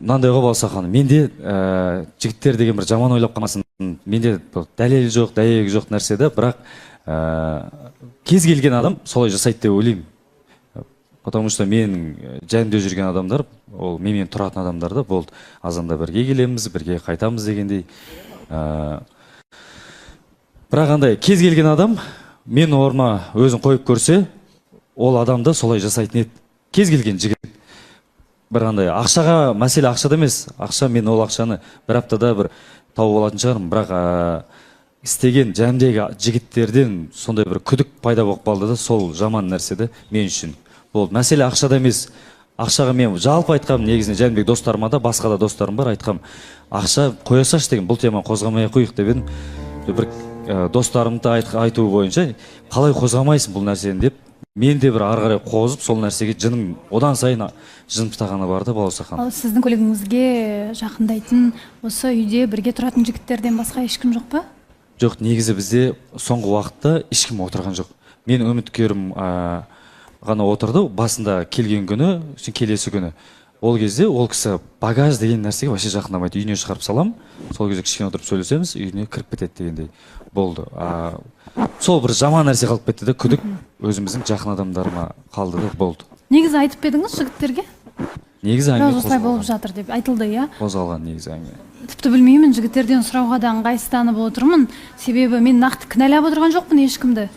мындайга болсо ханым, менде жигиттер деген бир жаман ойлоп калмасын. Менде далели жок, дәйеги жок нерсе да, бирок кез келген адам солай жасайт деп ойлойм. Потому что мен жанымда жүрген адамдар, ол менен туратын адамдар да, болду. Азанда бирге келемиз, бирге кайтамыз дегендей. Бирок андай кез келген адам мен орма өзүн коюп көрсө, ол адам да солай жасайтын эт. Кез келген жигит. Бир андай акчага, маселе акчада эмес. Акча, мен ол акчаны бир аптада бир табып алатын чыгармын, бирок истеген жанымдагы жигиттерден сондай бир күдүк пайда болуп калды да, сол жаман нерсе да мен үчүн. Болду. Маселе акчада эмес. Акчага мен жалпы айткам, негизинде жанымдагы досторума да, башка да досторум бар, айткам, акча кое салыш деген, бул теманы козгомой коюк деп едим. Бир досторумду айтуу боюнча, калай козгомойсуң бул нерсени деп, мен де бир ары карай козуп, сол нерсеге жыным одан сайын жынып бар да болсо ханым. Ал сиздин көлөгүңүзгө жакындайтын, осы үйдө бирге туратын жигиттерден башка эч ким жок па? Жок, негизи бизде соңку убакытта эч ким отурган жок. Мен үмүткөрүм гана отурду, басында келген күнү, келеси күнү. Ол кезде ол кісі багаж деген нерсеге вообще жакындамайт. Үйүнө чыгарып салам, сол кезде кичине отуруп сөйлөсөбүз, үйүнө кирип кетет дегендей болду. Сол бир жаман нерсе калып кетти да, күдүк өзүмүздүн жакын адамдарыма калды да, болду. Негизи айтып бердиңиз жигиттерге? Негизи аңгы осулай болуп жатыр деп айтылды, я? Козгалган негизи аңгы. Типти билмеймин, жигиттерден сурауга да ыңгайсызданып отурмун. Себеби мен накты кыналап отурган жокмун эч кимди.